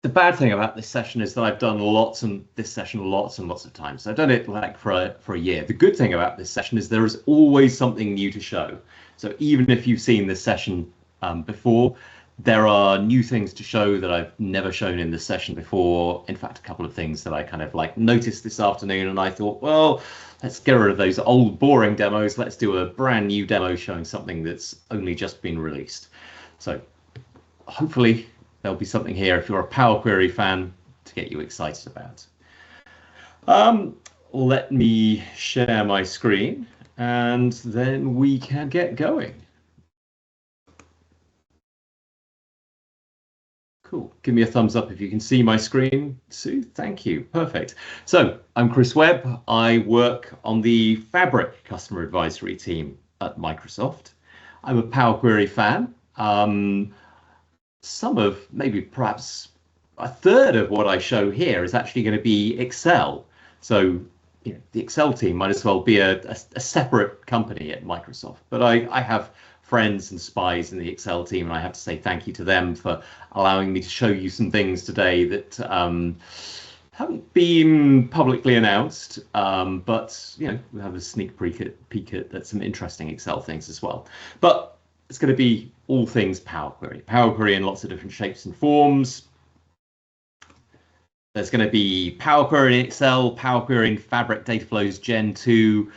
The bad thing about this session is that I've done lots and lots of times. So I've done it like for a year. The good thing about this session is there is always something new to show. So even if you've seen this session before, there are new things to show that I've never shown in this session before. In fact, a couple of things that I kind of like noticed this afternoon, and I thought, well, let's get rid of those old boring demos. Let's do a brand new demo showing something that's only just been released. So hopefully there'll be something here if you're a Power Query fan to get you excited about. Let me share my screen and then we can get going. Cool. Give me a thumbs up if you can see my screen, Sue. Thank you. Perfect. So I'm Chris Webb. I work on the Fabric customer advisory team at Microsoft. I'm a Power Query fan. Perhaps a third of what I show here is actually going to be Excel. So the Excel team might as well be a separate company at Microsoft. But I have friends and spies in the Excel team, and I have to say thank you to them for allowing me to show you some things today that haven't been publicly announced, but we have a sneak peek at some interesting Excel things as well. But it's going to be all things Power Query in lots of different shapes and forms. There's going to be Power Query in Excel, Power Query in Fabric, Dataflows Gen2,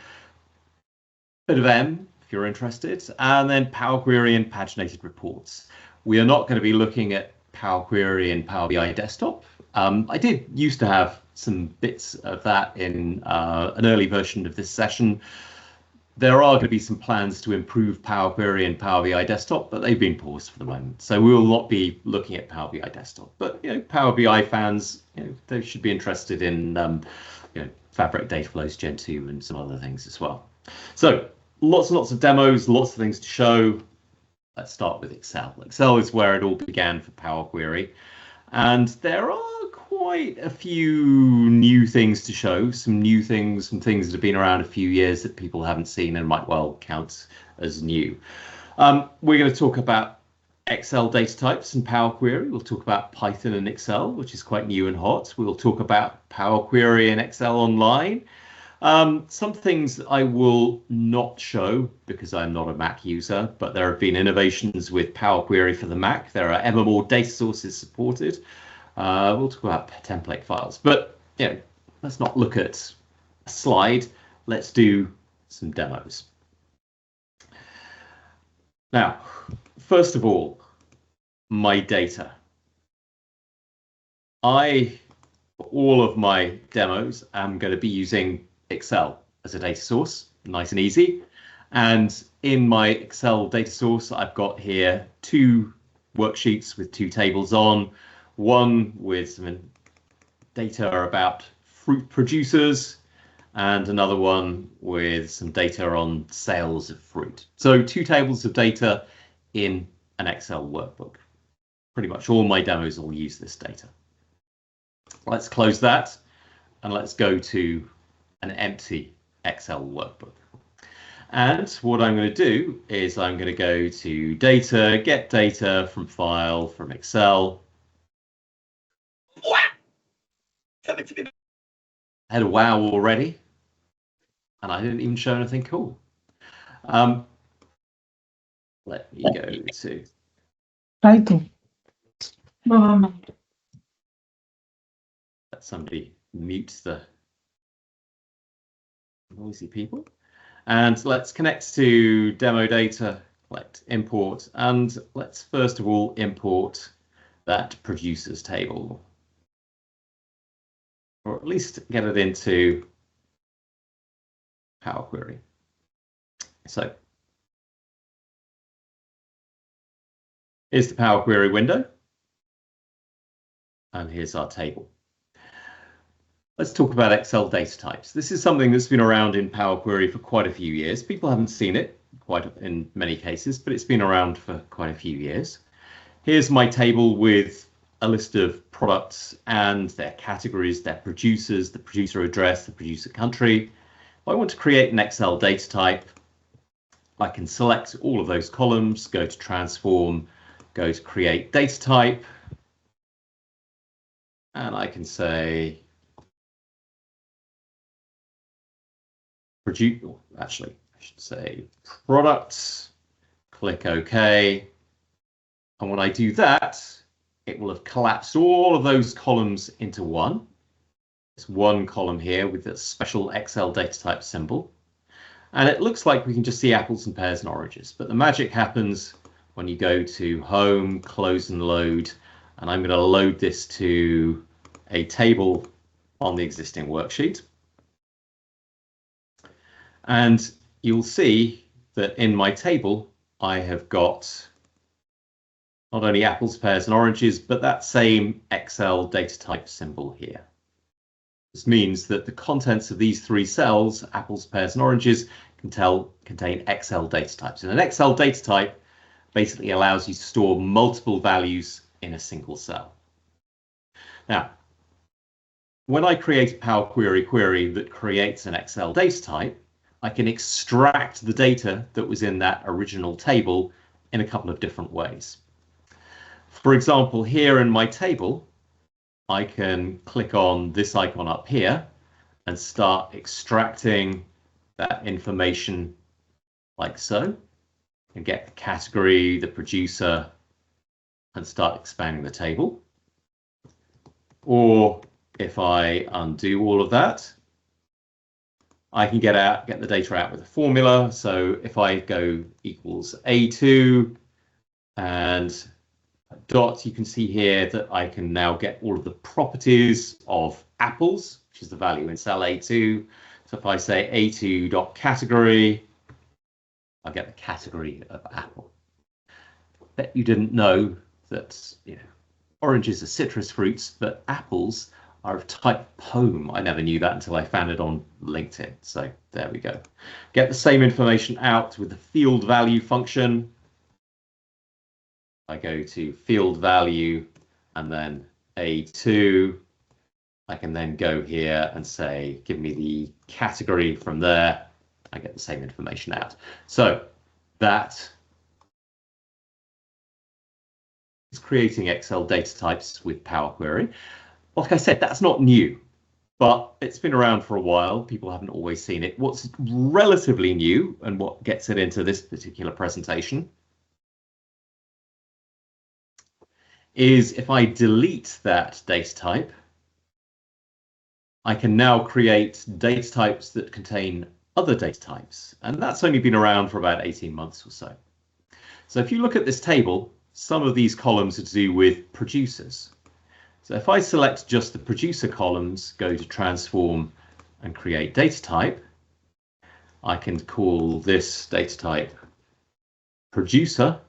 bit of M if you're interested, and then Power Query in Paginated Reports. We are not going to be looking at Power Query in Power BI Desktop. I did used to have some bits of that in an early version of this session. There are going to be some plans to improve Power Query and Power BI Desktop, but they've been paused for the moment. So we will not be looking at Power BI Desktop. But Power BI fans, they should be interested in Fabric, Dataflows Gen2, and some other things as well. So lots and lots of demos, lots of things to show. Let's start with Excel. Excel is where it all began for Power Query, and there are quite a few new things to show, some new things, some things that have been around a few years that people haven't seen and might well count as new. We're going to talk about Excel data types and Power Query. We'll talk about Python and Excel, which is quite new and hot. We'll talk about Power Query and Excel Online. Some things I will not show because I'm not a Mac user, but there have been innovations with Power Query for the Mac. There are ever more data sources supported. We'll talk about template files, but let's not look at a slide. Let's do some demos. Now, first of all, my data. For all of my demos, I'm going to be using Excel as a data source, nice and easy. And in my Excel data source, I've got here two worksheets with two tables on. One with some data about fruit producers and another one with some data on sales of fruit. So two tables of data in an Excel workbook. Pretty much all my demos will use this data. Let's close that and let's go to an empty Excel workbook. And what I'm going to do is I'm going to go to data, get data from file, from Excel. I had a wow already, and I didn't even show anything cool. Let me go to Python. Let somebody mute the noisy people. And let's connect to demo data, collect, import, and let's first of all import that producers table, or at least get it into Power Query. So here's the Power Query window, and here's our table. Let's talk about Excel data types. This is something that's been around in Power Query for quite a few years. People haven't seen it in many cases, but it's been around for quite a few years. Here's my table with a list of products and their categories, their producers, the producer address, the producer country. If I want to create an Excel data type, I can select all of those columns, go to transform, go to create data type, And I can say produce, actually, I should say products, click OK. And when I do that, it will have collapsed all of those columns into one. It's one column here with a special Excel data type symbol. And it looks like we can just see apples and pears and oranges, but the magic happens when you go to Home, Close and Load, and I'm going to load this to a table on the existing worksheet. And you'll see that in my table, I have got not only apples, pears and oranges, but that same Excel data type symbol here. This means that the contents of these three cells, apples, pears and oranges, contain Excel data types. And an Excel data type basically allows you to store multiple values in a single cell. Now, when I create a Power Query query that creates an Excel data type, I can extract the data that was in that original table in a couple of different ways. For example, here in my table, I can click on this icon up here and start extracting that information like so, and get the category, the producer, and start expanding the table. Or if I undo all of that, I can get the data out with a formula. So if I go equals A2 and dot, you can see here that I can now get all of the properties of apples, which is the value in cell A2. So if I say A2.category, I'll get the category of apple. Bet you didn't know that, oranges are citrus fruits, but apples are of type poem. I never knew that until I found it on LinkedIn. So there we go. Get the same information out with the field value function. I go to field value and then A2. I can then go here and say, give me the category from there. I get the same information out. So that is creating Excel data types with Power Query. Like I said, that's not new, but it's been around for a while. People haven't always seen it. What's relatively new and what gets it into this particular presentation is if I delete that data type, I can now create data types that contain other data types. And that's only been around for about 18 months or so. So if you look at this table, some of these columns are to do with producers. So if I select just the producer columns, go to transform and create data type, I can call this data type producer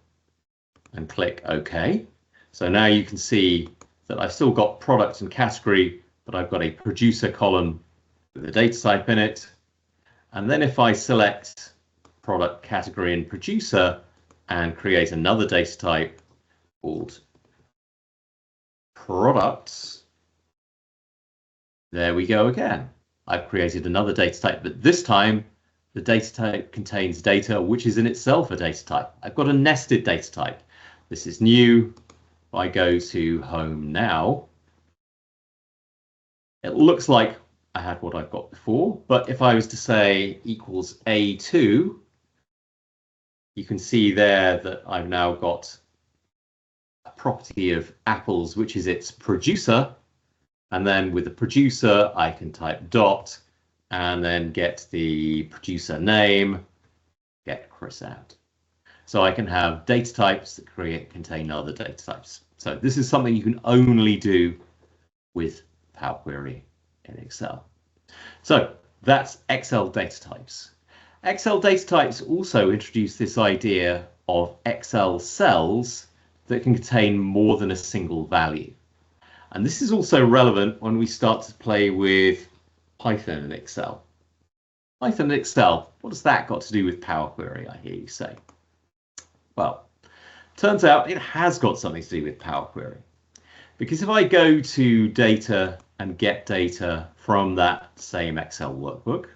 and click OK. So now you can see that I've still got product and category, but I've got a producer column with a data type in it. And then if I select product, category, and producer and create another data type called products, there we go again. I've created another data type, but this time the data type contains data which is in itself a data type. I've got a nested data type. This is new. If I go to home now, it looks like I had what I've got before, but if I was to say equals A2, you can see there that I've now got a property of apples, which is its producer. And then with the producer, I can type dot and then get the producer name, get Chris out. So I can have data types that contain other data types. So this is something you can only do with Power Query in Excel. So that's Excel data types. Excel data types also introduce this idea of Excel cells that can contain more than a single value. And this is also relevant when we start to play with Python and Excel. Python and Excel, what has that got to do with Power Query, I hear you say? Well, turns out it has got something to do with Power Query. Because if I go to data and get data from that same Excel workbook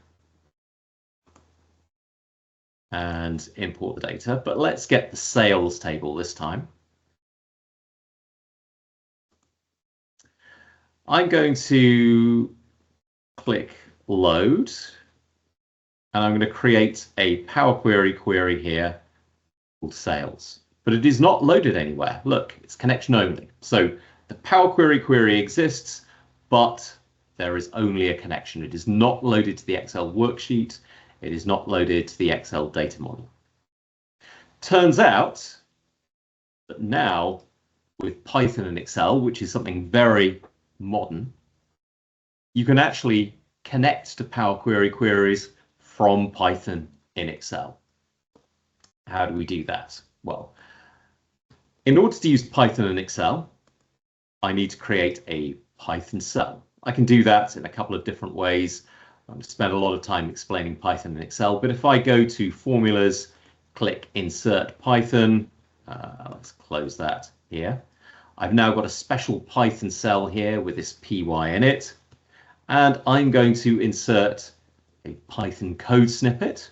and import the data, but let's get the sales table this time. I'm going to click load, and I'm going to create a Power Query query here called sales. But it is not loaded anywhere. Look, it's connection only. So the Power Query query exists, but there is only a connection. It is not loaded to the Excel worksheet. It is not loaded to the Excel data model. Turns out that now with Python and Excel, which is something very modern, you can actually connect to Power Query queries from Python in Excel. How do we do that? Well, in order to use Python and Excel, I need to create a Python cell. I can do that in a couple of different ways. I'm going to spend a lot of time explaining Python and Excel, but if I go to formulas, click insert Python, let's close that here. I've now got a special Python cell here with this py in it, and I'm going to insert a Python code snippet.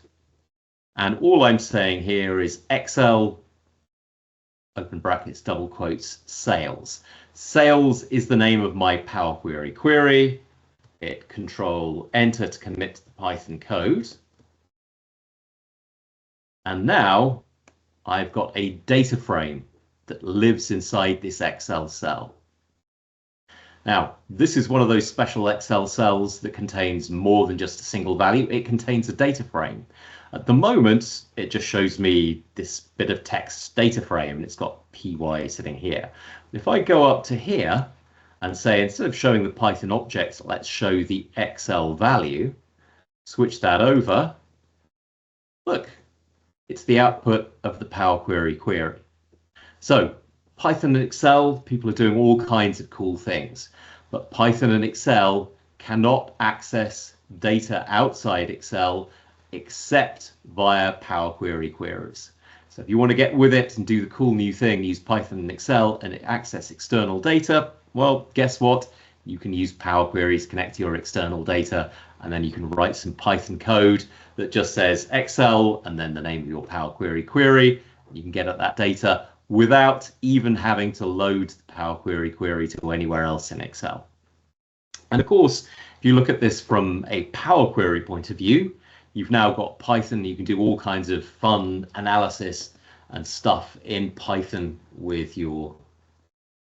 And all I'm saying here is Excel, open brackets, double quotes, sales. Sales is the name of my Power Query query. Hit Control Enter to commit to the Python code. And now I've got a data frame that lives inside this Excel cell. Now, this is one of those special Excel cells that contains more than just a single value. It contains a data frame. At the moment, it just shows me this bit of text data frame, and it's got py sitting here. If I go up to here and say, instead of showing the Python object, let's show the Excel value, switch that over, look, it's the output of the Power Query query. So Python and Excel, people are doing all kinds of cool things, but Python and Excel cannot access data outside Excel except via Power Query queries. So if you want to get with it and do the cool new thing, use Python and Excel and access external data, well, guess what? You can use Power Queries, connect to your external data, and then you can write some Python code that just says Excel and then the name of your Power Query query. You can get at that data without even having to load the Power Query query to anywhere else in Excel. And of course, if you look at this from a Power Query point of view, you've now got Python. You can do all kinds of fun analysis and stuff in Python with your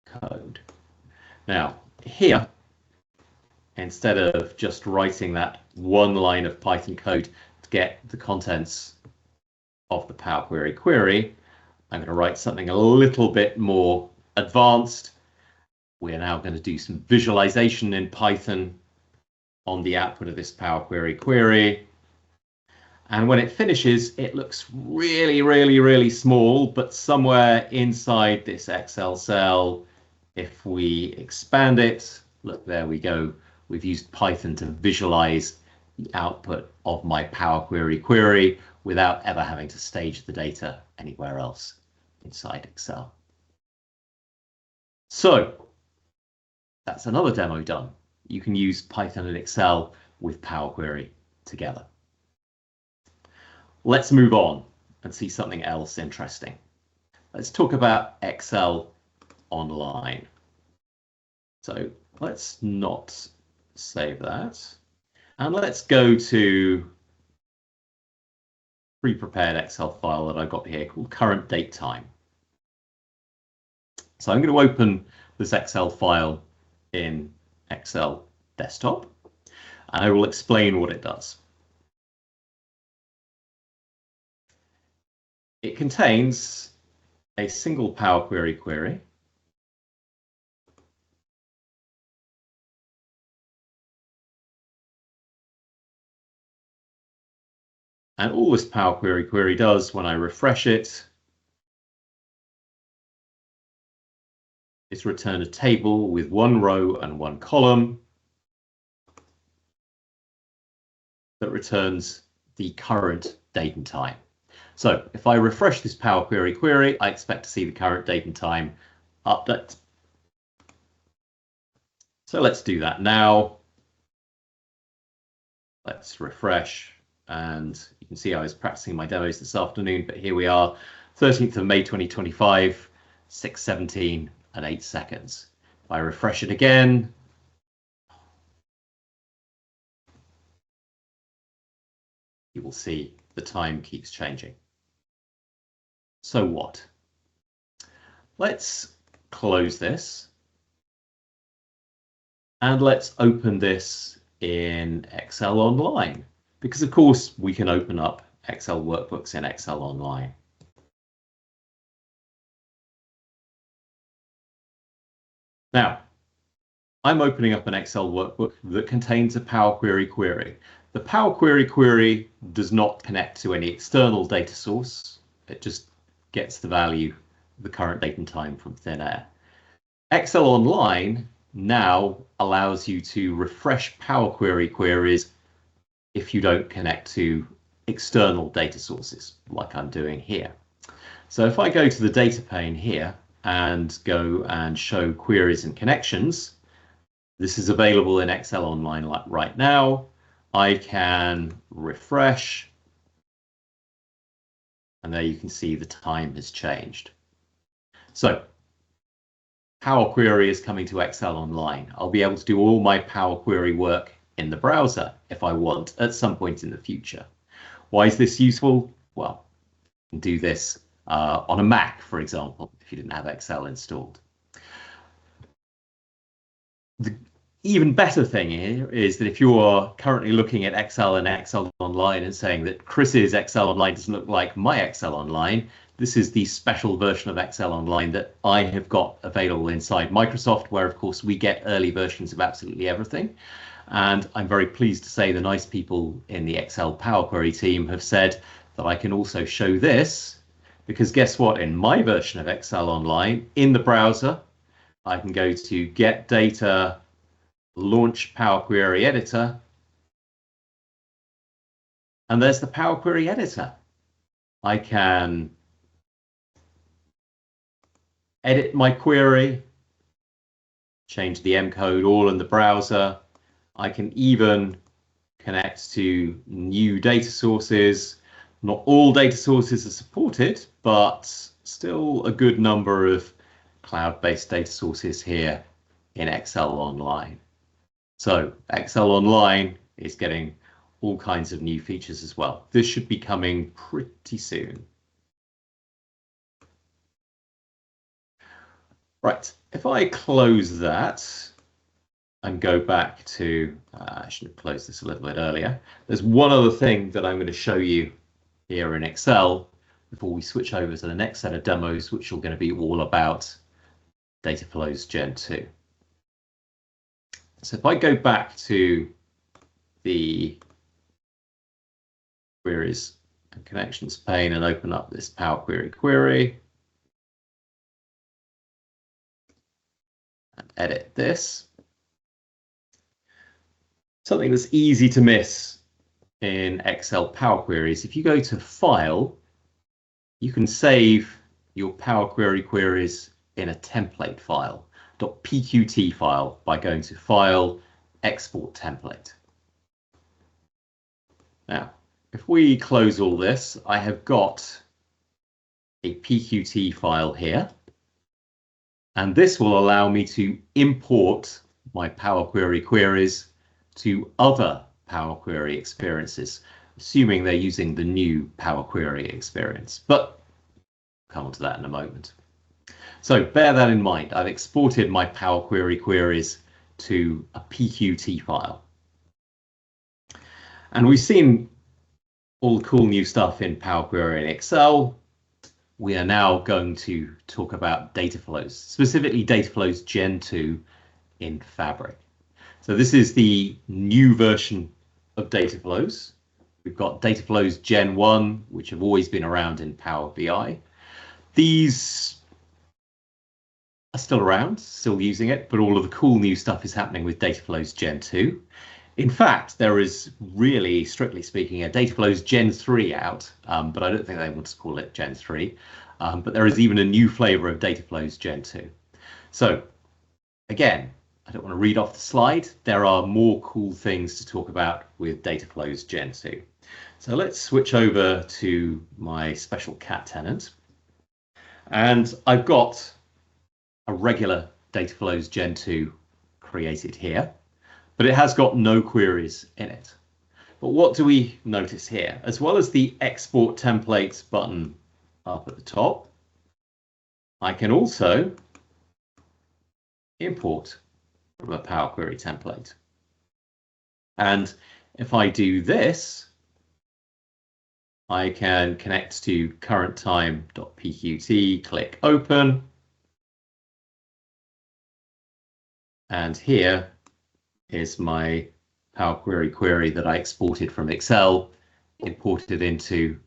code. Now, here, instead of just writing that one line of Python code to get the contents of the Power Query query, I'm going to write something a little bit more advanced. We're now going to do some visualization in Python on the output of this Power Query query. And when it finishes, it looks really, really, really small, but somewhere inside this Excel cell, if we expand it, look, there we go. We've used Python to visualize the output of my Power Query query without ever having to stage the data anywhere else inside Excel. So that's another demo done. You can use Python and Excel with Power Query together. Let's move on and see something else interesting. Let's talk about Excel Online. So let's not save that. And let's go to pre-prepared Excel file that I've got here called current date time. So I'm going to open this Excel file in Excel Desktop, and I will explain what it does. It contains a single Power Query query, and all this Power Query query does when I refresh it is return a table with one row and one column that returns the current date and time. So if I refresh this Power Query query, I expect to see the current date and time update. So let's do that now. Let's refresh, and you can see I was practicing my demos this afternoon, but here we are, 13th of May 2025, 6:17 and 8 seconds. If I refresh it again, you will see the time keeps changing. So what? Let's close this and let's open this in Excel Online, because of course we can open up Excel workbooks in Excel Online. Now, I'm opening up an Excel workbook that contains a Power Query query. The Power Query query does not connect to any external data source. It just gets the value, the current date and time from thin air. Excel Online now allows you to refresh Power Query queries if you don't connect to external data sources, like I'm doing here. So if I go to the data pane here and go and show queries and connections, this is available in Excel Online right now. I can refresh, and there you can see the time has changed. So Power Query is coming to Excel Online. I'll be able to do all my Power Query work in the browser if I want at some point in the future. Why is this useful? Well, you can do this on a Mac, for example, if you didn't have Excel installed. The even better thing here is that if you are currently looking at Excel and Excel Online and saying that Chris's Excel Online doesn't look like my Excel Online, this is the special version of Excel Online that I have got available inside Microsoft, where of course we get early versions of absolutely everything. And I'm very pleased to say the nice people in the Excel Power Query team have said that I can also show this, because guess what? In my version of Excel Online, in the browser, I can go to Get Data, Launch Power Query Editor, and there's the Power Query Editor. I can edit my query, change the M code all in the browser. I can even connect to new data sources. Not all data sources are supported, but still a good number of cloud-based data sources here in Excel Online. So Excel Online is getting all kinds of new features as well. This should be coming pretty soon. Right, if I close that and go back to, I should have closed this a little bit earlier. There's one other thing that I'm going to show you here in Excel before we switch over to the next set of demos, which are going to be all about Dataflows Gen2. So if I go back to the queries and connections pane and open up this Power Query query and edit this, something that's easy to miss in Excel Power Queries, if you go to File, you can save your Power Query queries in a template file, .pqt file, by going to File, Export Template. Now, if we close all this, I have got a PQT file here, and this will allow me to import my Power Query queries to other Power Query experiences, assuming they're using the new Power Query experience. But I'll come on to that in a moment. So bear that in mind. I've exported my Power Query queries to a PQT file. And we've seen all the cool new stuff in Power Query and Excel. We are now going to talk about Dataflows, specifically Dataflows Gen2 in Fabric. So this is the new version of Dataflows. We've got Dataflows Gen1, which have always been around in Power BI. These are still around, still using it, but all of the cool new stuff is happening with Dataflows Gen2. In fact, there is really, strictly speaking, a Dataflows Gen3 out, but I don't think they want to call it Gen3. But there is even a new flavor of Dataflows Gen2. So again, I don't want to read off the slide. There are more cool things to talk about with Dataflows Gen2. So let's switch over to my special cat tenant. And I've got a regular Dataflows Gen2 created here, but it has got no queries in it. But what do we notice here? As well as the export templates button up at the top, I can also import from a Power Query template. And if I do this, I can connect to currenttime.pqt, click open. And here is my Power Query query that I exported from Excel, imported into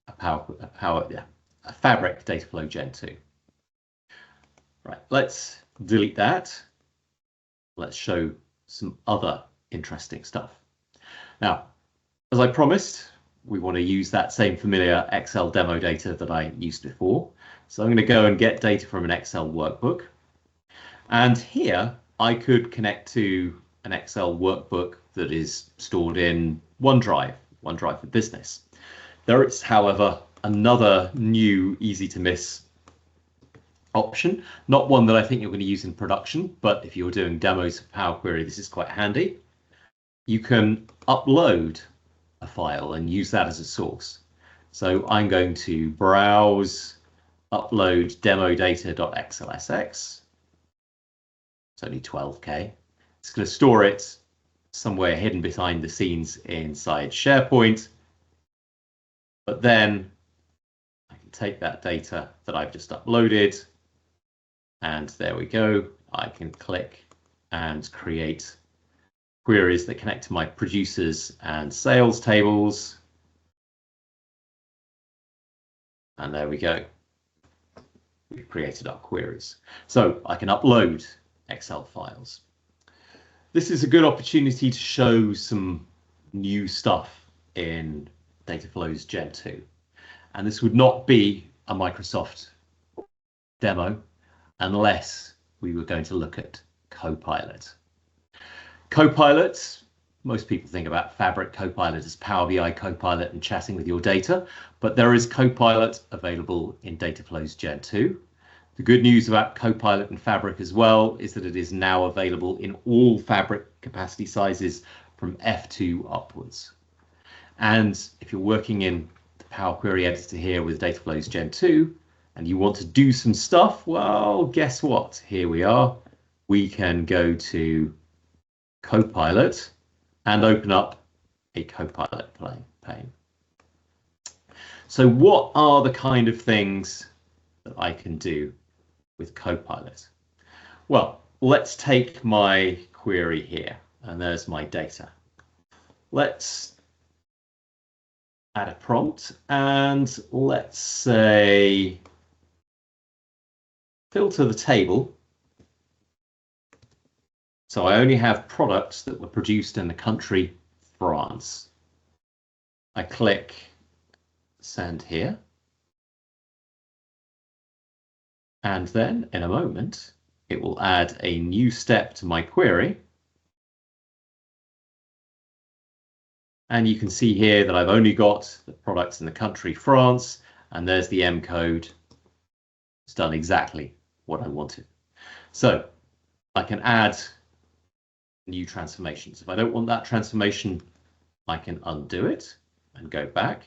a Fabric Dataflow Gen2. Right, let's delete that. Let's show some other interesting stuff. Now, as I promised, we want to use that same familiar Excel demo data that I used before. So I'm going to go and get data from an Excel workbook. And here I could connect to an Excel workbook that is stored in OneDrive for Business. There is, however, another new easy to miss option, not one that I think you're going to use in production, but if you're doing demos of Power Query, this is quite handy. You can upload a file and use that as a source. So I'm going to browse, upload demodata.xlsx. It's only 12K. It's going to store it somewhere hidden behind the scenes inside SharePoint. But then I can take that data that I've just uploaded, and there we go. I can click and create queries that connect to my producers and sales tables. And there we go. We've created our queries. So I can upload Excel files. This is a good opportunity to show some new stuff in Dataflows Gen2. And this would not be a Microsoft demo unless we were going to look at CoPilot. CoPilot, most people think about Fabric CoPilot as Power BI CoPilot and chatting with your data, but there is CoPilot available in Dataflows Gen2. The good news about CoPilot and Fabric as well is that it is now available in all Fabric capacity sizes from F2 upwards. And if you're working in the Power Query editor here with Dataflows Gen2 and you want to do some stuff, well, guess what? Here we are. We can go to CoPilot and open up a CoPilot pane. So what are the kind of things that I can do with CoPilot? Well, let's take my query here, and there's my data. Let's add a prompt, and let's say filter the table. So I only have products that were produced in the country France. I click send here. And then in a moment, it will add a new step to my query. And you can see here that I've only got the products in the country France, and there's the M code. It's done exactly what I wanted. So I can add new transformations. If I don't want that transformation, I can undo it and go back.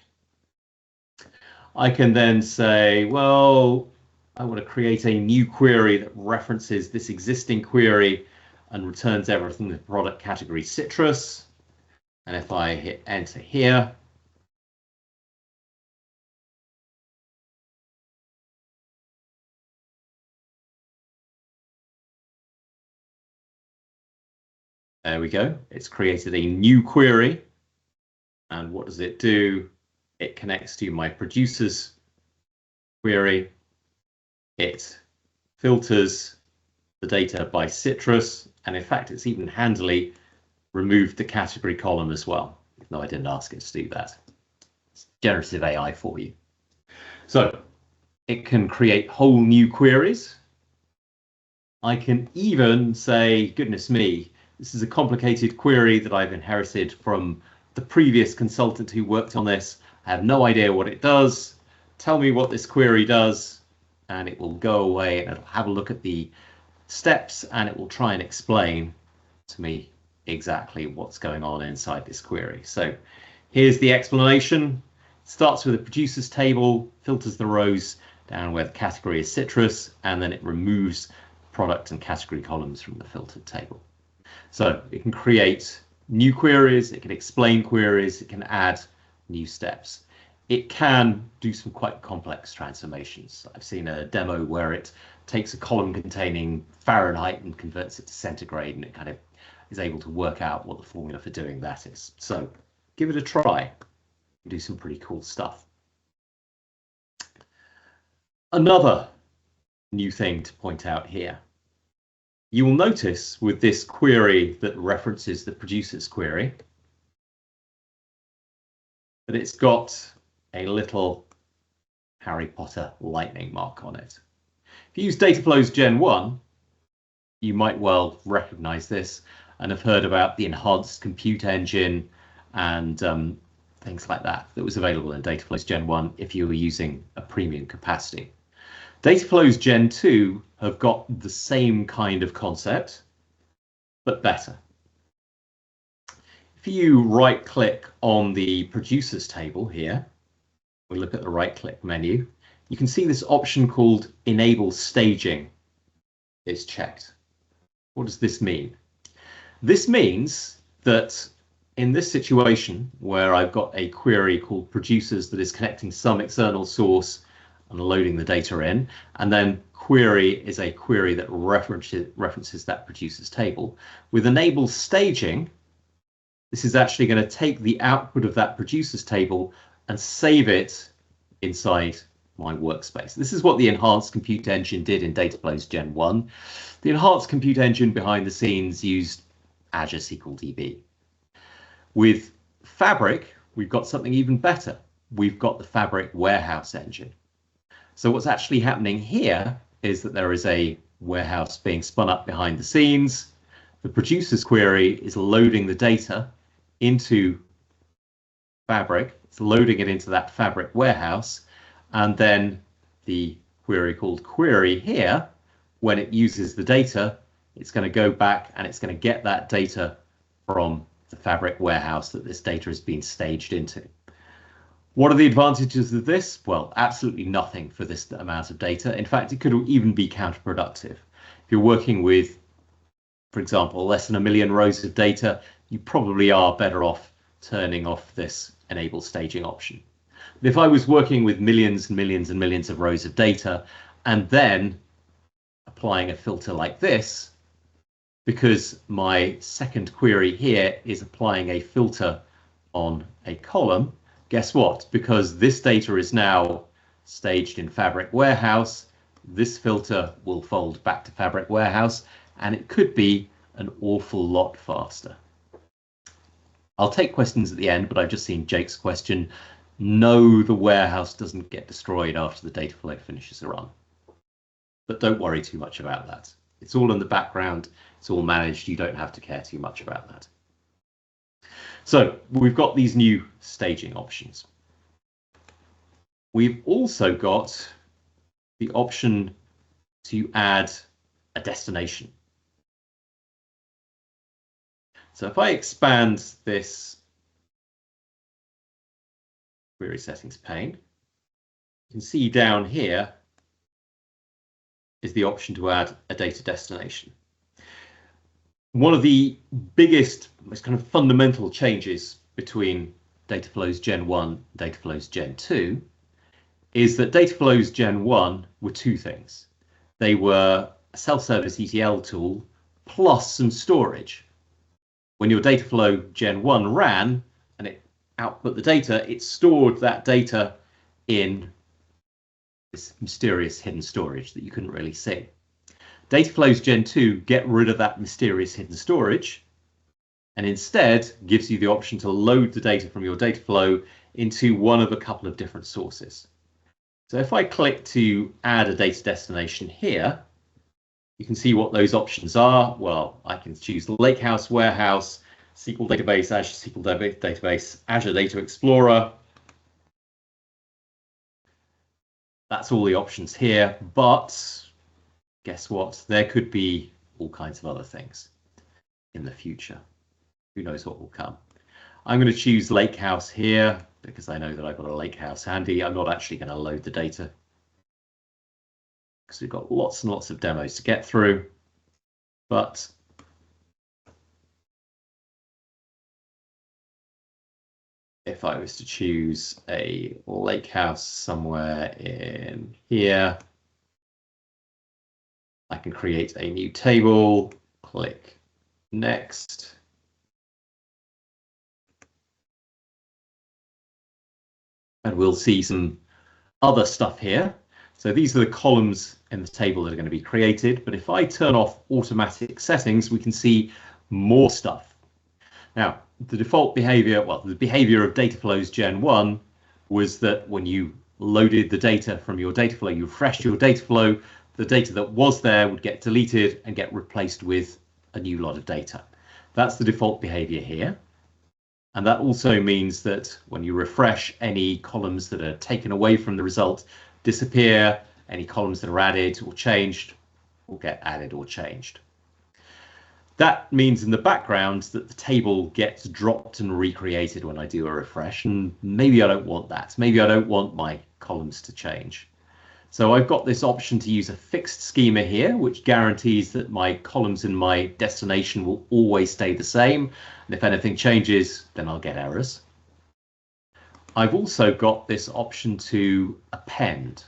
I can then say, well, I want to create a new query that references this existing query and returns everything in the product category citrus. And if I hit enter here, there we go. It's created a new query. And what does it do? It connects to my producers query. It filters the data by citrus. And in fact, it's even handily removed the category column as well, even though I didn't ask it to do that. It's generative AI for you. So it can create whole new queries. I can even say, goodness me, this is a complicated query that I've inherited from the previous consultant who worked on this. I have no idea what it does. Tell me what this query does, and it will go away and it'll have a look at the steps and it will try and explain to me exactly what's going on inside this query. So here's the explanation. It starts with a producers table, filters the rows down where the category is citrus, and then it removes product and category columns from the filtered table. So it can create new queries, it can explain queries, it can add new steps. It can do some quite complex transformations. I've seen a demo where it takes a column containing Fahrenheit and converts it to centigrade, and it kind of is able to work out what the formula for doing that is. So give it a try. You do some pretty cool stuff. Another new thing to point out here. You will notice with this query that references the producers query that it's got a little Harry Potter lightning mark on it. If you use Dataflows Gen1, you might well recognize this and have heard about the enhanced compute engine and things like that was available in Dataflows Gen1 if you were using a premium capacity. Dataflows Gen2 have got the same kind of concept, but better. If you right-click on the producers table here, we look at the right-click menu, you can see this option called Enable Staging is checked. What does this mean? This means that in this situation where I've got a query called producers that is connecting some external source and loading the data in, and then query is a query that references that producers table. With Enable Staging, this is actually going to take the output of that producers table and save it inside my workspace. This is what the enhanced compute engine did in Dataflows Gen1. The enhanced compute engine behind the scenes used Azure SQL DB. With Fabric, we've got something even better. We've got the Fabric warehouse engine. So what's actually happening here is that there is a warehouse being spun up behind the scenes. The producers query is loading the data into Fabric. It's loading it into that Fabric warehouse. And then the query called query here, when it uses the data, it's going to go back and it's going to get that data from the Fabric warehouse that this data has been staged into. What are the advantages of this? Well, absolutely nothing for this amount of data. In fact, it could even be counterproductive. If you're working with, for example, less than 1 million rows of data, you probably are better off turning off this enable staging option. But if I was working with millions and millions and millions of rows of data and then applying a filter like this, because my second query here is applying a filter on a column, guess what? Because this data is now staged in Fabric Warehouse, this filter will fold back to Fabric Warehouse, and it could be an awful lot faster. I'll take questions at the end, but I've just seen Jake's question. No, the warehouse doesn't get destroyed after the data flow finishes the run. But don't worry too much about that. It's all in the background. It's all managed. You don't have to care too much about that. So we've got these new staging options. We've also got the option to add a destination. So if I expand this query settings pane, you can see down here is the option to add a data destination. One of the biggest, most kind of fundamental changes between Dataflows Gen1 and Dataflows Gen2 is that Dataflows Gen1 were two things. They were a self-service ETL tool plus some storage. When your Dataflow Gen1 ran and it output the data, it stored that data in this mysterious hidden storage that you couldn't really see. Dataflows Gen2 get rid of that mysterious hidden storage and instead gives you the option to load the data from your Dataflow into one of a couple of different sources. So if I click to add a data destination here, you can see what those options are. Well, I can choose the Lakehouse Warehouse, SQL Database, Azure SQL Database, Azure Data Explorer. That's all the options here, but guess what? There could be all kinds of other things in the future. Who knows what will come? I'm going to choose Lakehouse here because I know that I've got a Lakehouse handy. I'm not actually going to load the data because we've got lots and lots of demos to get through. But if I was to choose a Lakehouse somewhere in here, I can create a new table, click Next. And we'll see some other stuff here. So these are the columns in the table that are going to be created. But if I turn off automatic settings, we can see more stuff. Now, the default behavior, well, the behavior of Dataflows Gen1 was that when you loaded the data from your data flow, you refreshed your data flow, the data that was there would get deleted and get replaced with a new lot of data. That's the default behavior here. And that also means that when you refresh, any columns that are taken away from the result disappear, any columns that are added or changed will get added or changed. That means in the background that the table gets dropped and recreated when I do a refresh, and maybe I don't want that. Maybe I don't want my columns to change. So I've got this option to use a fixed schema here, which guarantees that my columns in my destination will always stay the same. And if anything changes, then I'll get errors. I've also got this option to append.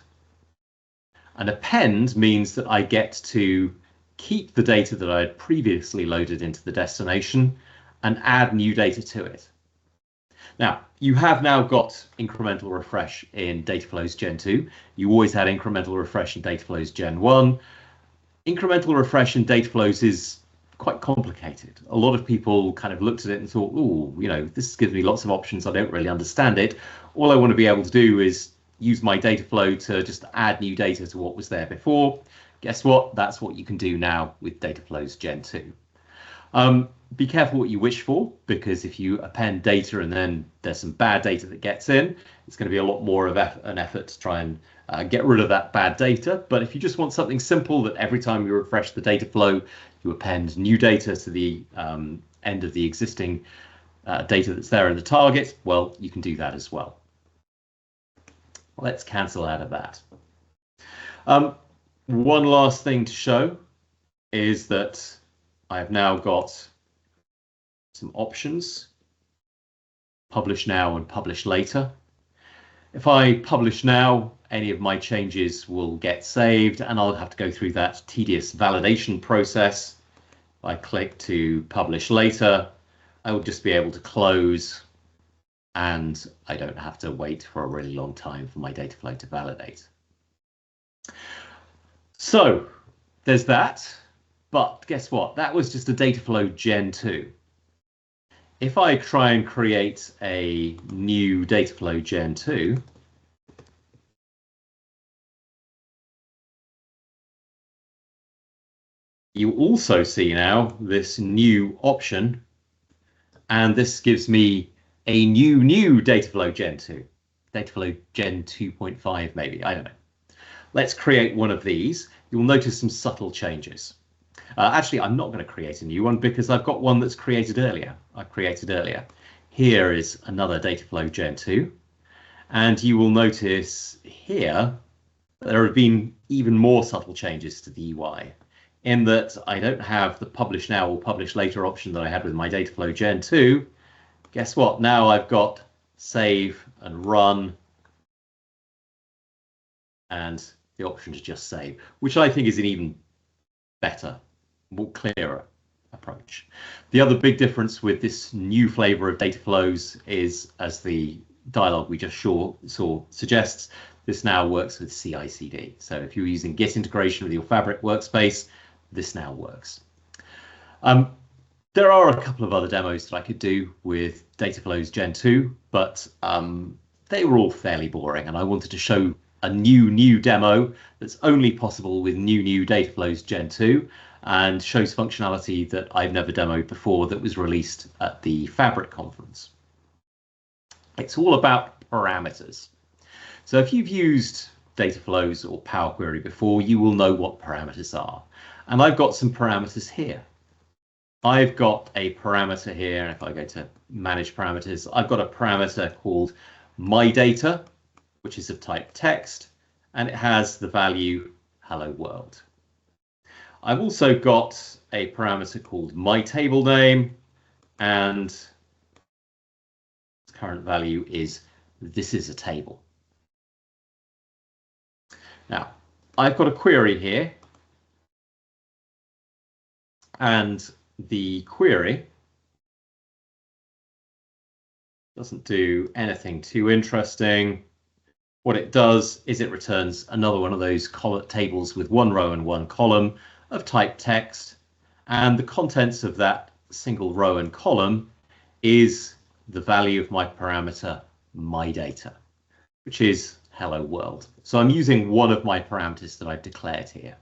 An append means that I get to keep the data that I had previously loaded into the destination and add new data to it. Now, you have now got incremental refresh in Dataflows Gen2. You always had incremental refresh in Dataflows Gen1. Incremental refresh in Dataflows is quite complicated. A lot of people kind of looked at it and thought, oh, you know, this gives me lots of options. I don't really understand it. All I want to be able to do is use my data flow to just add new data to what was there before. Guess what? That's what you can do now with Dataflows Gen2. Be careful what you wish for, because if you append data and then there's some bad data that gets in, it's going to be a lot more of an effort to try and get rid of that bad data. But if you just want something simple that every time you refresh the data flow, you append new data to the end of the existing data that's there in the target, well, you can do that as well. Let's cancel out of that. One last thing to show is that I've now got some options, publish now and publish later. If I publish now, any of my changes will get saved and I'll have to go through that tedious validation process. If I click to publish later, I will just be able to close and I don't have to wait for a really long time for my data flow to validate. So there's that, but guess what? That was just a Dataflow Gen2. If I try and create a new Dataflow Gen2, you also see now this new option, and this gives me a new Dataflow Gen2, Dataflow Gen 2.5 maybe, I don't know. Let's create one of these. You'll notice some subtle changes. Actually, I'm not going to create a new one because I've got one that's created earlier. Here is another Dataflow Gen2. And you will notice here there have been even more subtle changes to the UI in that I don't have the publish now or publish later option that I had with my Dataflow Gen2. Guess what? Now I've got save and run and the option to just save, which I think is an even better, more clearer approach. The other big difference with this new flavor of data flows is, as the dialog we just saw suggests, this now works with CI/CD. So if you're using Git integration with your Fabric workspace, this now works. There are a couple of other demos that I could do with Dataflows Gen2, but they were all fairly boring, and I wanted to show a new demo that's only possible with new Dataflows Gen2 and shows functionality that I've never demoed before that was released at the Fabric conference. It's all about parameters. So if you've used Dataflows or Power Query before, you will know what parameters are. And I've got some parameters here. I've got a parameter here. If I go to manage parameters, I've got a parameter called my data, which is of type text, and it has the value hello world. I've also got a parameter called my table name, and its current value is this is a table. Now, I've got a query here, and the query doesn't do anything too interesting. What it does is it returns another one of those tables with one row and one column of type text, and the contents of that single row and column is the value of my parameter my data, which is hello world. So I'm using one of my parameters that I've declared here.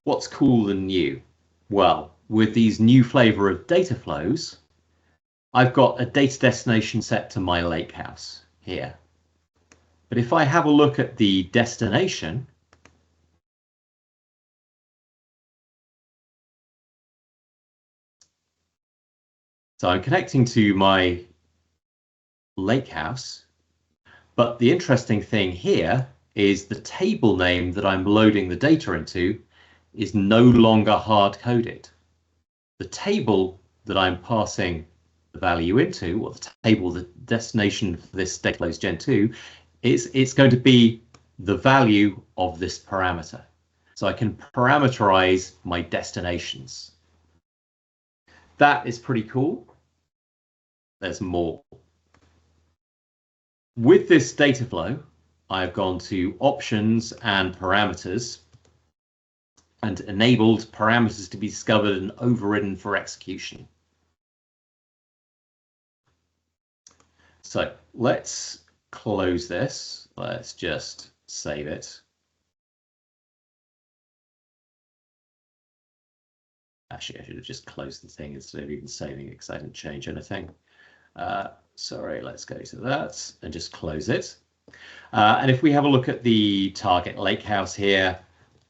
What's cool and new? Well, with these new flavor of data flows, I've got a data destination set to my lakehouse here. But if I have a look at the destination, so I'm connecting to my lakehouse, but the interesting thing here is the table name that I'm loading the data into is no longer hard-coded. The table that I'm passing the value into, or the table, the destination for this Dataflows Gen2, it's going to be the value of this parameter. So I can parameterize my destinations. That is pretty cool. There's more. With this data flow, I've gone to options and parameters and enabled parameters to be discovered and overridden for execution. So let's close this. Let's just save it. Actually, I should have just closed the thing instead of even saving it because I didn't change anything. Sorry, let's go to that and just close it. And if we have a look at the target lakehouse here,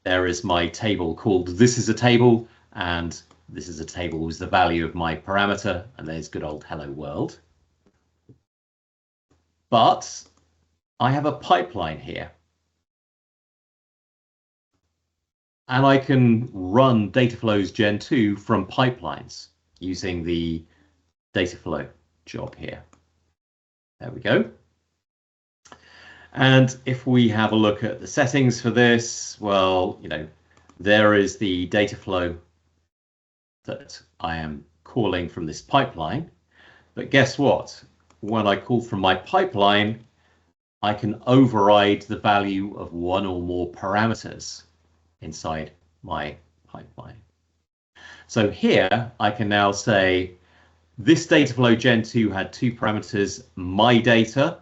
there is my table called this is a table, and this is a table with the value of my parameter, and there's good old hello world. But I have a pipeline here. And I can run Dataflows Gen2 from pipelines using the Dataflow job here. There we go. And if we have a look at the settings for this, well, you know, there is the data flow that I am calling from this pipeline. But guess what? When I call from my pipeline, I can override the value of one or more parameters inside my pipeline. So here I can now say this Dataflow Gen2 had two parameters, my data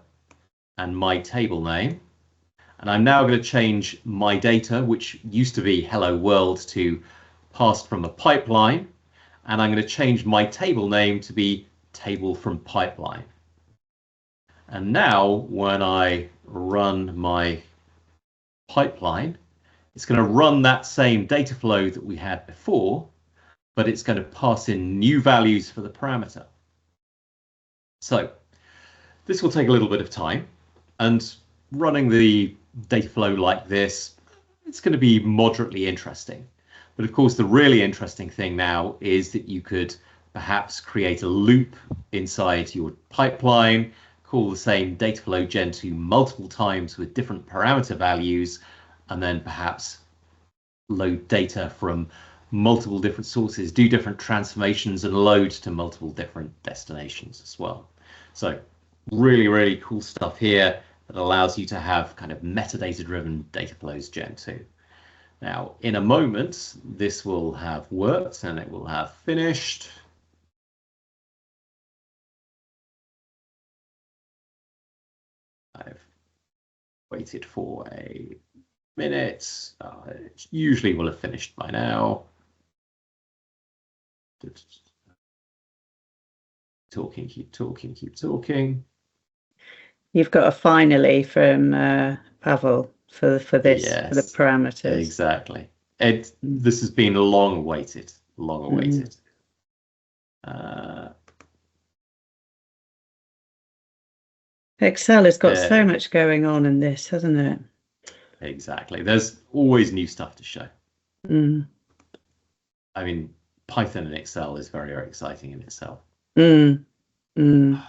and my table name. And I'm now going to change my data, which used to be hello world, to passed from a pipeline. And I'm going to change my table name to be table from pipeline. And now when I run my pipeline, it's going to run that same data flow that we had before, but it's going to pass in new values for the parameter. So this will take a little bit of time, and running the data flow like this, it's going to be moderately interesting. But of course, the really interesting thing now is that you could perhaps create a loop inside your pipeline, call the same Dataflow Gen2 multiple times with different parameter values, and then perhaps load data from multiple different sources, do different transformations, and load to multiple different destinations as well. So really, really cool stuff here that allows you to have kind of metadata-driven Dataflows Gen2. Now, in a moment, this will have worked and it will have finished. I've waited for a minute. It usually will have finished by now. Talking, keep talking, keep talking. You've got a finally from Pavel for this, yes, for the parameters. Exactly. This has been long awaited, long awaited. Excel has got so much going on in this, hasn't it? Exactly. There's always new stuff to show. Mm. I mean, Python and Excel is very, very exciting in itself. Mm. Mm.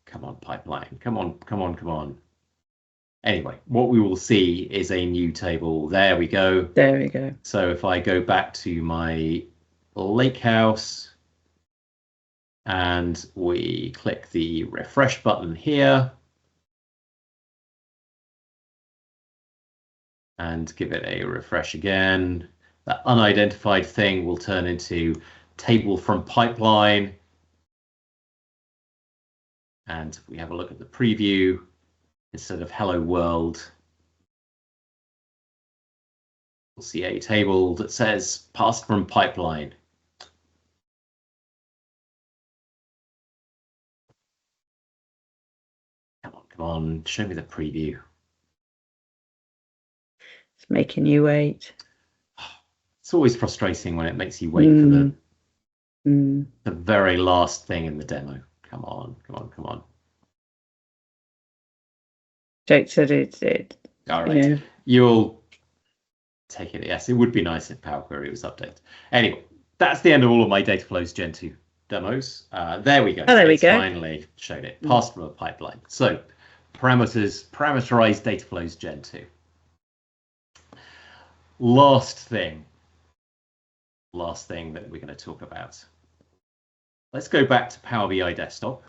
Come on, pipeline. Come on, come on, come on. Anyway, what we will see is a new table. There we go. There we go. So if I go back to my lakehouse and we click the refresh button here and give it a refresh again, that unidentified thing will turn into table from pipeline. And if we have a look at the preview, instead of hello world, we'll see a table that says passed from pipeline. Come on, show me the preview. It's making you wait. It's always frustrating when it makes you wait for the very last thing in the demo. Come on, come on, come on. Jake said it. All right, yeah. You'll take it. Yes, it would be nice if Power Query was updated. Anyway, that's the end of all of my Dataflows Gen 2 demos. There we go. Oh, there we go. Finally showed it. Passed from a pipeline. So, parameterized Dataflows Gen 2. Last thing that we're going to talk about. Let's go back to Power BI Desktop.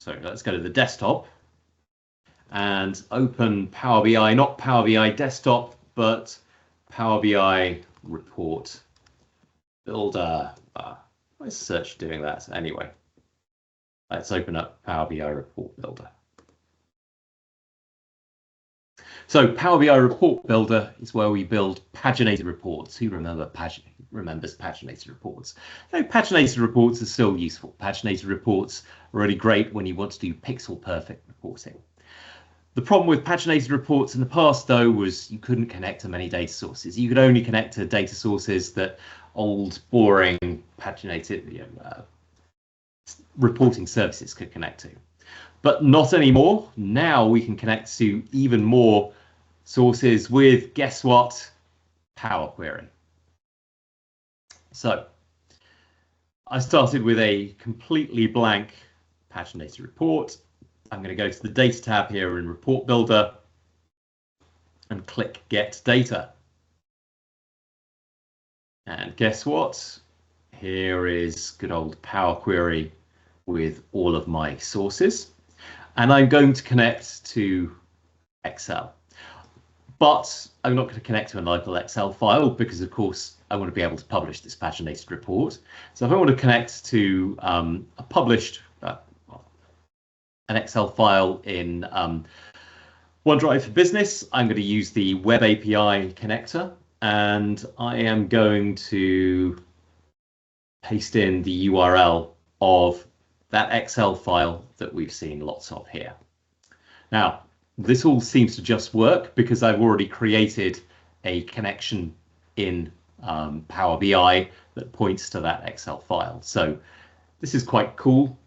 So let's go to the desktop and open Power BI, not Power BI Desktop, but Power BI Report Builder. Where's search doing that? Anyway, let's open up Power BI Report Builder. So Power BI Report Builder is where we build paginated reports. Who remembers paginated reports? No, paginated reports are still useful. Paginated reports are really great when you want to do pixel perfect reporting. The problem with paginated reports in the past, though, was you couldn't connect to many data sources. You could only connect to data sources that old, boring, paginated reporting services could connect to. But not anymore. Now we can connect to even more sources with, guess what? Power Query. So I started with a completely blank paginated report. I'm going to go to the Data tab here in Report Builder and click Get Data. And guess what? Here is good old Power Query with all of my sources. And I'm going to connect to Excel. But I'm not going to connect to a local Excel file because, of course, I want to be able to publish this paginated report. So if I want to connect to a published an Excel file in OneDrive for Business, I'm going to use the Web API connector, and I am going to paste in the URL of that Excel file that we've seen lots of here. Now, this all seems to just work because I've already created a connection in Power BI that points to that Excel file. So this is quite cool.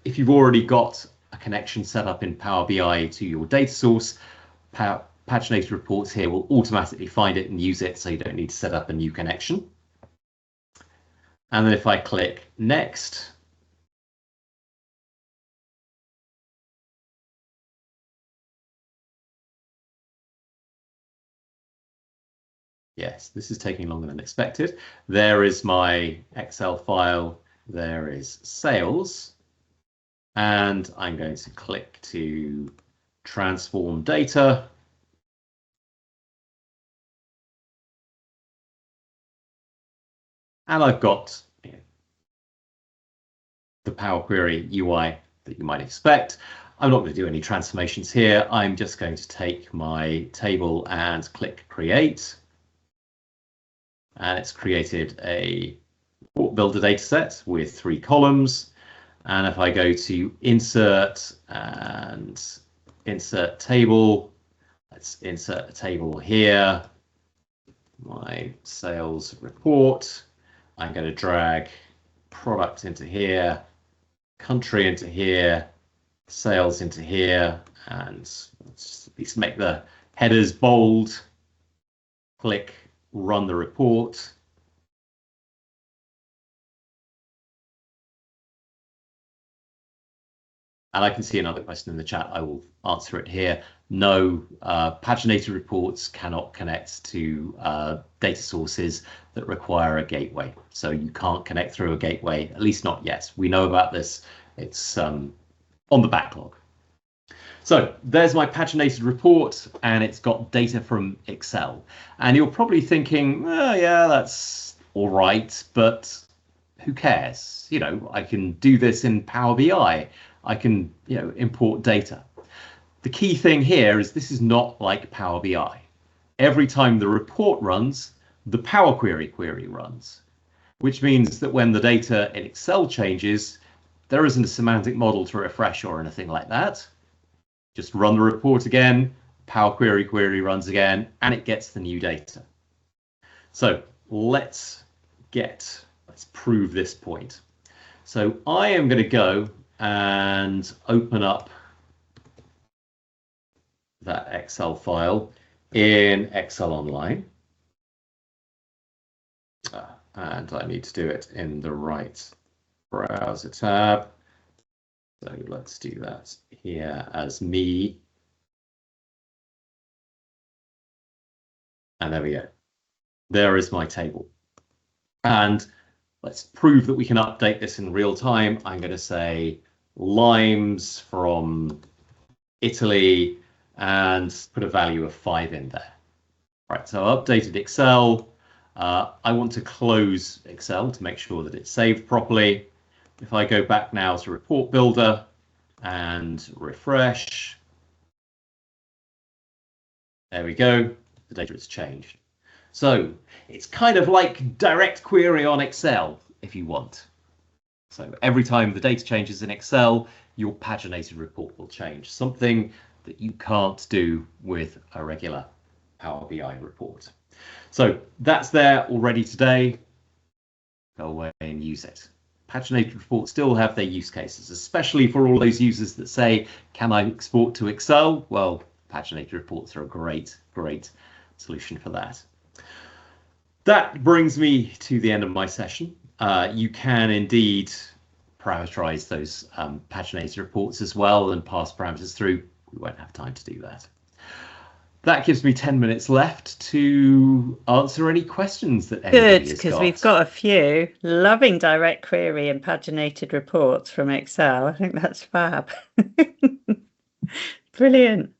If you've already got a connection set up in Power BI to your data source, Paginated Reports here will automatically find it and use it, so you don't need to set up a new connection. And then if I click Next, yes, this is taking longer than expected. There is my Excel file. There is sales. And I'm going to click to transform data. And I've got the Power Query UI that you might expect. I'm not going to do any transformations here. I'm just going to take my table and click Create. And it's created a report builder dataset with 3 columns. And if I go to Insert and Insert Table, let's insert a table here, my sales report. I'm going to drag product into here, country into here, sales into here, and let's at least make the headers bold. Click run the report. And I can see another question in the chat. I will answer it here. No, paginated reports cannot connect to data sources that require a gateway. So you can't connect through a gateway, at least not yet. We know about this. It's on the backlog. So there's my paginated report, and it's got data from Excel. And you're probably thinking, oh, yeah, that's all right, but who cares? You know, I can do this in Power BI. I can, import data. The key thing here is this is not like Power BI. Every time the report runs, the Power Query runs, which means that when the data in Excel changes, there isn't a semantic model to refresh or anything like that. Just run the report again, Power Query runs again, and it gets the new data. So let's prove this point. So I am going to go and open up that Excel file in Excel Online. And I need to do it in the right browser tab. So let's do that here as me. And there we go. There is my table. And let's prove that we can update this in real time. I'm going to say limes from Italy and put a value of 5 in there. Right, so I updated Excel. I want to close Excel to make sure that it's saved properly. If I go back now to Report Builder and refresh, there we go, the data has changed. So it's kind of like direct query on Excel, if you want. So every time the data changes in Excel, your paginated report will change, something that you can't do with a regular Power BI report. So that's there already today. Go away and use it. Paginated reports still have their use cases, especially for all those users that say, can I export to Excel? Well, paginated reports are a great solution for that. That brings me to the end of my session. You can indeed parameterize those paginated reports as well and pass parameters through. We won't have time to do that. That gives me 10 minutes left to answer any questions that anybody has got. Good, because we've got a few. Loving direct query and paginated reports from Excel. I think that's fab. Brilliant.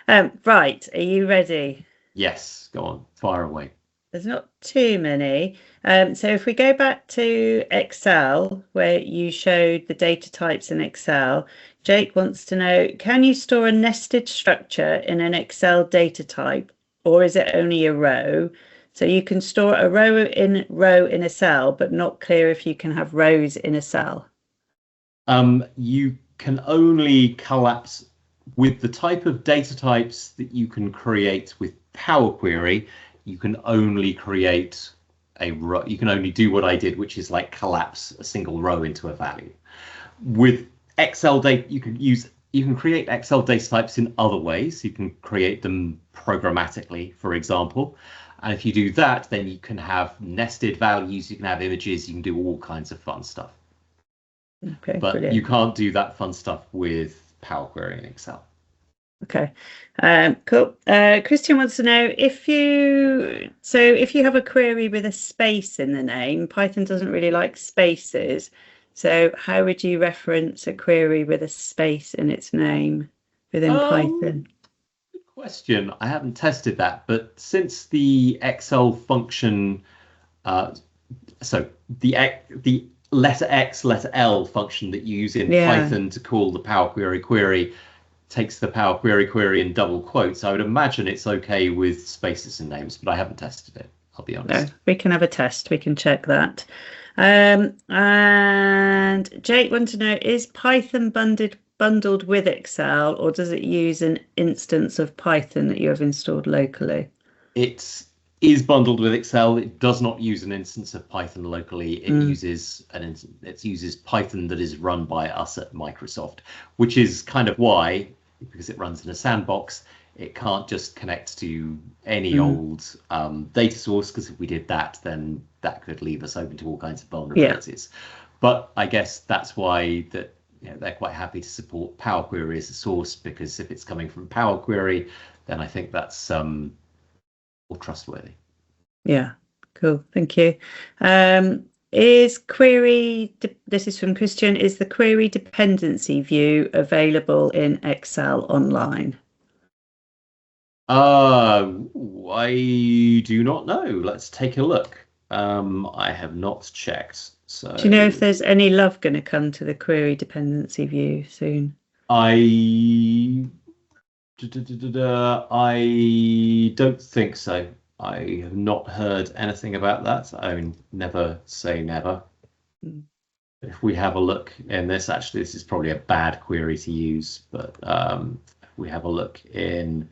Right, are you ready? Yes, go on, fire away. There's not too many. So if we go back to Excel, where you showed the data types in Excel, Jake wants to know, can you store a nested structure in an Excel data type, or is it only a row? So you can store a row in a cell, but not clear if you can have rows in a cell. You can only collapse with the type of data types that you can create with Power Query. You can only create a row. You can only do what I did, which is like collapse a single row into a value. With Excel data, you can create Excel data types in other ways. You can create them programmatically, for example. And if you do that, then you can have nested values, you can have images, you can do all kinds of fun stuff. Okay, but brilliant. You can't do that fun stuff with Power Query in Excel. Okay, cool. Christian wants to know if you have a query with a space in the name, Python doesn't really like spaces. So how would you reference a query with a space in its name within Python? Good question. I haven't tested that, but since the Excel function, so the letter X, letter L function that you use in Python to call the Power Query query takes the Power Query in double quotes. I would imagine it's okay with spaces and names, but I haven't tested it, I'll be honest. No, we can have a test, we can check that. And Jake wants to know, is Python bundled with Excel, or does it use an instance of Python that you have installed locally? It's is bundled with Excel. It does not use an instance of Python locally. It uses Python that is run by us at Microsoft, which is kind of why, because it runs in a sandbox, it can't just connect to any old data source, because if we did that, then that could leave us open to all kinds of vulnerabilities. But I guess that's why they're quite happy to support Power Query as a source, because if it's coming from Power Query, then I think that's more trustworthy. Yeah, cool. Thank you. This is from Christian, is the query dependency view available in Excel online? I do not know. Let's take a look. I have not checked. So do you know if there's any love going to come to the query dependency view soon? I don't think so. I have not heard anything about that. I mean, never say never. If we have a look in this, actually, this is probably a bad query to use, but if we have a look in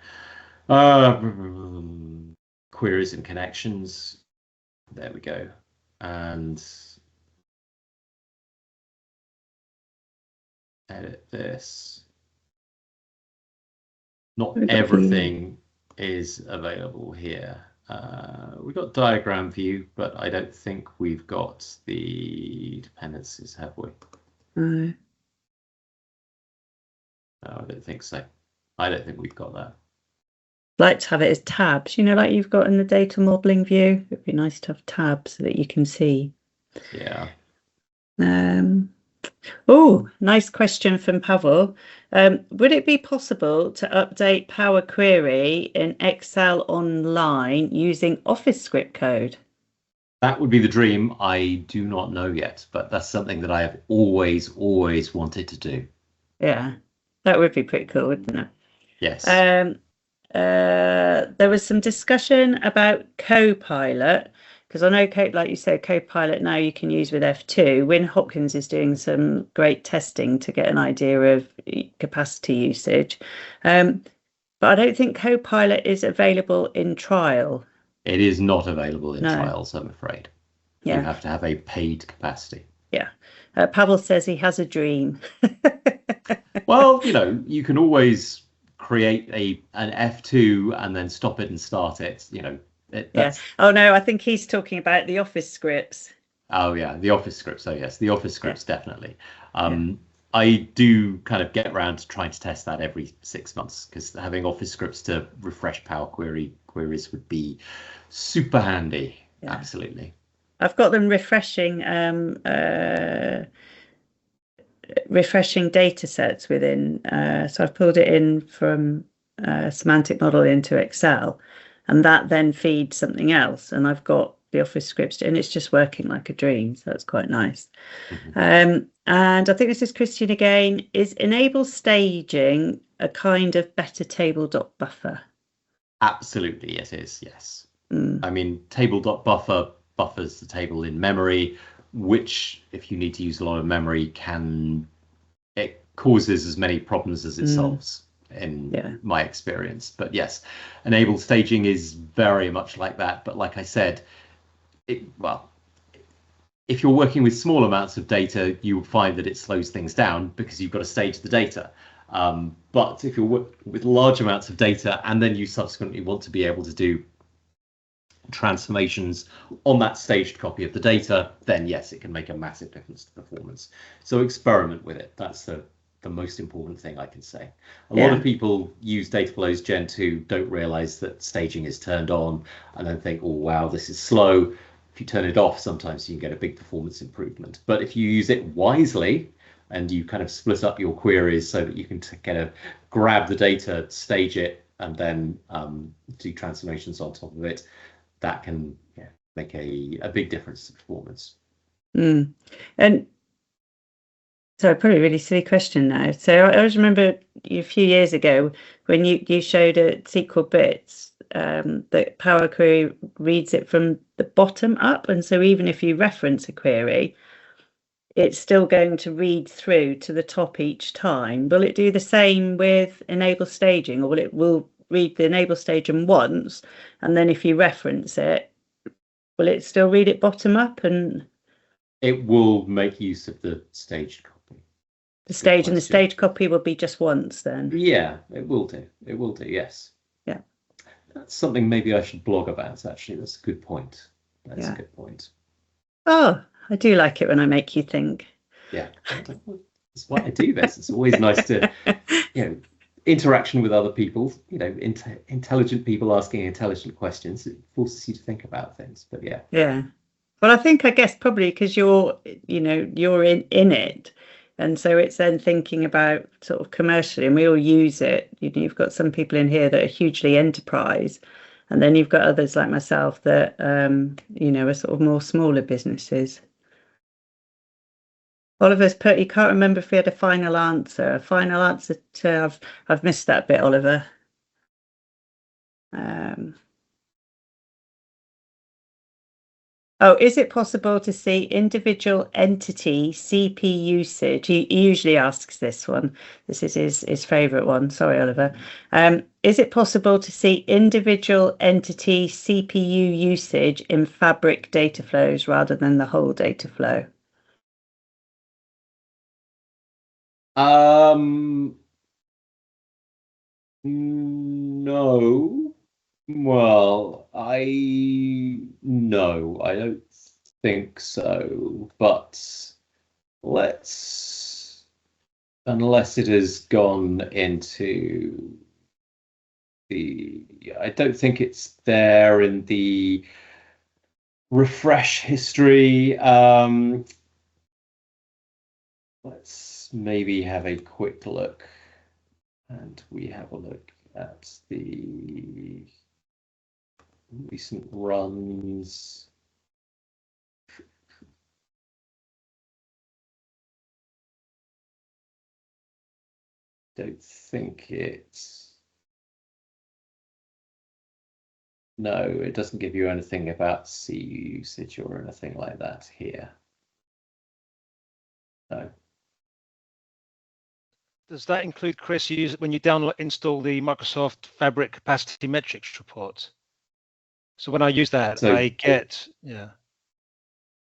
queries and connections, there we go. And edit this. Not everything is available here. We've got diagram view, but I don't think we've got the dependencies, have we? No. No, I don't think so. I don't think we've got that. Like to have it as tabs, like you've got in the data modeling view. It'd be nice to have tabs so that you can see. Yeah. Oh, nice question from Pavel. Would it be possible to update Power Query in Excel online using Office script code? That would be the dream. I do not know yet, but that's something that I have always wanted to do. Yeah, that would be pretty cool, wouldn't it? Yes. There was some discussion about CoPilot, because I know, like you said, CoPilot now you can use with F2. Wynne Hopkins is doing some great testing to get an idea of capacity usage. But I don't think CoPilot is available in trial. It is not available in trials, I'm afraid. Yeah. You have to have a paid capacity. Yeah. Pavel says he has a dream. Well, you can always create an F2 and then stop it and start it. Oh no, I think he's talking about the Office scripts. Oh yeah, the Office scripts. Oh yes, the Office scripts definitely. I do kind of get around to trying to test that every 6 months, because having Office scripts to refresh Power Query queries would be super handy. Yeah. Absolutely. I've got them refreshing data sets within. So I've pulled it in from semantic model into Excel, and that then feeds something else. And I've got the Office scripts, and it's just working like a dream. So that's quite nice. And I think this is Christian again. Is enable staging a kind of better table.buffer? It is. Yes. I mean, table.buffer buffers the table in memory, which, if you need to use a lot of memory, it causes as many problems as it solves, in my experience. But yes, enabled staging is very much like that. But like I said, if you're working with small amounts of data, you will find that it slows things down because you've got to stage the data. But if you're working with large amounts of data and then you subsequently want to be able to do transformations on that staged copy of the data, then yes, it can make a massive difference to performance. So experiment with it. That's the most important thing I can say. A lot of people use Dataflows Gen2, don't realize that staging is turned on, and then think, oh wow, this is slow. If you turn it off, sometimes you can get a big performance improvement. But if you use it wisely and you kind of split up your queries so that you can kind of grab the data, stage it, and then do transformations on top of it, that can make a big difference to performance. And so probably a really silly question now. So I always remember a few years ago when you showed at SQL Bits that Power Query reads it from the bottom up. And so even if you reference a query, it's still going to read through to the top each time. Will it do the same with enable staging, or will read the enable station once, and then if you reference it, will it still read it bottom up? And it will make use of the staged copy. The stage copy will be just once then? Yeah, it will do. It will do, yes. Yeah. That's something maybe I should blog about, actually. That's a good point. That's a good point. Oh, I do like it when I make you think. Yeah, that's why I do this. It's always nice to, interaction with other people, intelligent people asking intelligent questions. It forces you to think about things, but yeah. Yeah. Well, I guess probably because you're in it. And so it's then thinking about sort of commercially, and we all use it. You've got some people in here that are hugely enterprise, and then you've got others like myself that, are sort of more smaller businesses. Oliver's put, he can't remember if he had a final answer. A final answer to, I've missed that bit, Oliver. Oh, is it possible to see individual entity CP usage? He usually asks this one. This is his favourite one. Sorry, Oliver. Is it possible to see individual entity CPU usage in Fabric data flows rather than the whole data flow? No. Well, no, I don't think so, but unless it has gone into I don't think it's there in the refresh history. Let's maybe have a quick look, and we have a look at the recent runs. Don't think no, it doesn't give you anything about CU usage or anything like that here. No. Does that include, Chris, when you install the Microsoft Fabric capacity metrics report? So when I use that, I get,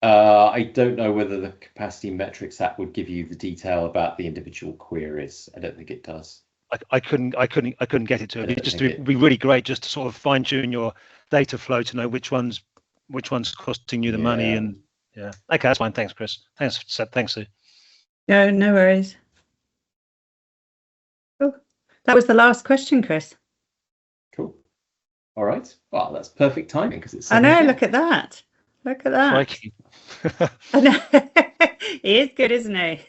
I don't know whether the capacity metrics app would give you the detail about the individual queries. I don't think it does. I couldn't get it to it. It'd be really great just to sort of fine tune your data flow to know which one's costing you the money. And okay, that's fine. Thanks, Chris. Thanks, Sue. No worries. Oh, that was the last question, Chris. Cool. All right. Well, that's perfect timing because it's. I know. Look at that. Look at that. I know. He is good, isn't he?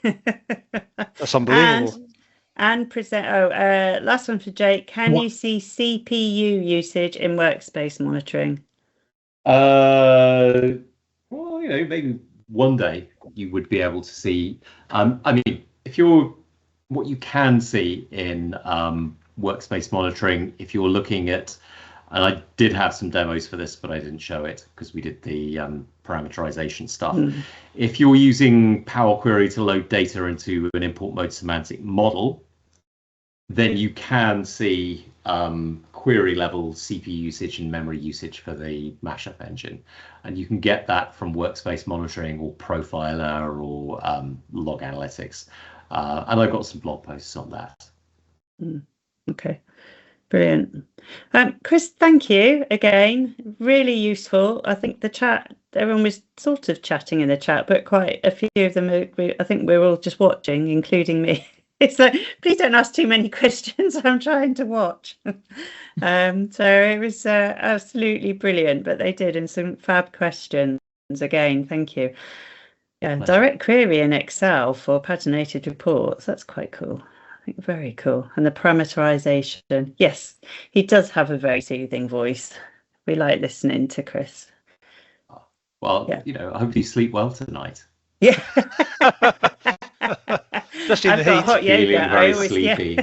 That's unbelievable. And present. Last one for Jake. Can you see CPU usage in workspace monitoring? Well, maybe one day you would be able to see. I mean, what you can see in workspace monitoring, if you're looking at, and I did have some demos for this, but I didn't show it because we did the parameterization stuff. If you're using Power Query to load data into an import mode semantic model, then you can see query level CPU usage and memory usage for the mashup engine. And you can get that from workspace monitoring or Profiler or log analytics. And I've got some blog posts on that. Okay, brilliant. Chris, thank you again. Really useful. I think the chat, everyone was sort of chatting in the chat, but quite a few of them, I think we're all just watching, including me. It's like, please don't ask too many questions. I'm trying to watch. So it was absolutely brilliant, but they did, and some fab questions again. Thank you. Yeah, direct query in Excel for paginated reports. That's quite cool. I think very cool. And the parameterization. Yes, he does have a very soothing voice. We like listening to Chris. Well, I hope you sleep well tonight. Yeah. Especially in the heat. Hot yoga. Feeling very sleepy.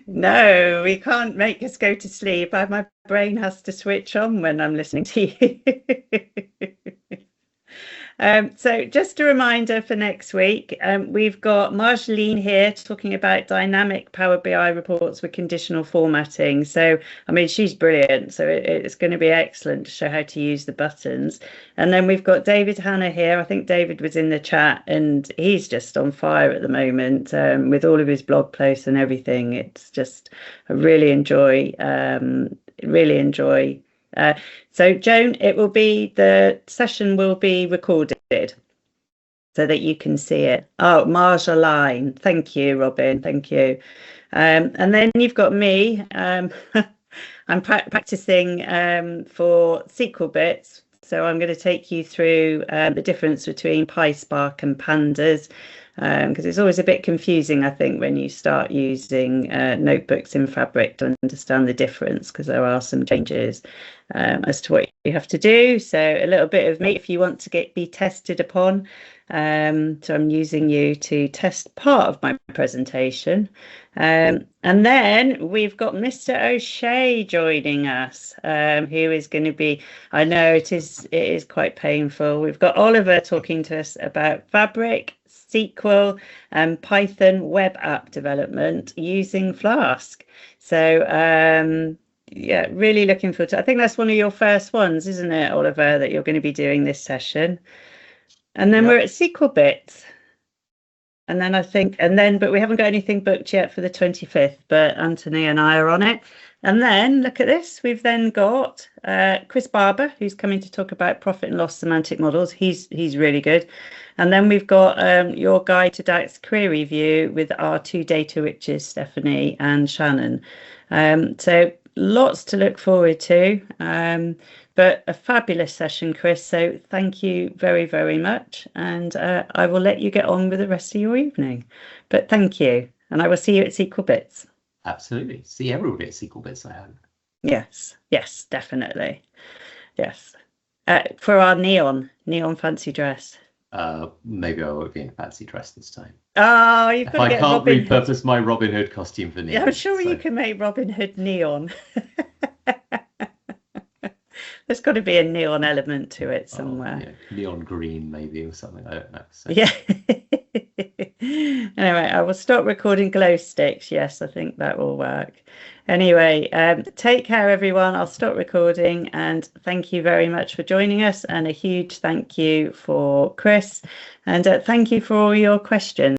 No, we can't make us go to sleep. My brain has to switch on when I'm listening to you. So just a reminder for next week, we've got Marjolaine here talking about dynamic Power BI reports with conditional formatting. So, I mean, she's brilliant. So it's going to be excellent to show how to use the buttons. And then we've got David Hanna here. I think David was in the chat and he's just on fire at the moment with all of his blog posts and everything. It's just, I really enjoy. So Joan, the session will be recorded so that you can see it. Oh, Marjolaine, thank you, Robin, thank you. And then you've got me. I'm practicing for SQL bits. So I'm going to take you through the difference between PySpark and Pandas, because it's always a bit confusing, I think, when you start using notebooks in Fabric to understand the difference, because there are some changes as to what you have to do. So a little bit of me if you want to be tested upon. So I'm using you to test part of my presentation. And then we've got Mr. O'Shea joining us, who is going to be, I know it is quite painful. We've got Oliver talking to us about Fabric, SQL and Python web app development using Flask. So yeah, really looking forward to it. I think that's one of your first ones, isn't it, Oliver, that you're going to be doing this session. And then we're at SQL Bits. And then but we haven't got anything booked yet for the 25th, but Anthony and I are on it. And then look at this. We've then got Chris Barber, who's coming to talk about profit and loss semantic models. He's really good. And then we've got your guide to DAX query view with our two data witches, Stephanie and Shannon. So lots to look forward to. But a fabulous session, Chris. So thank you very, very much. And I will let you get on with the rest of your evening. But thank you. And I will see you at SQL Bits. Absolutely. See everybody at SQL Bits, I hope. Yes, definitely. Yes. For our neon fancy dress. Maybe I won't be in a fancy dress this time. Oh, you've got to get Robin Hood. I can't repurpose my Robin Hood costume for neon. Yeah, I'm sure you can make Robin Hood neon. There's got to be a neon element to it somewhere. Yeah. Neon green, maybe, or something. I don't know. So. Yeah. Anyway, I will stop recording glow sticks. Yes, I think that will work. Anyway, take care, everyone. I'll stop recording, and thank you very much for joining us. And a huge thank you for Chris, and thank you for all your questions.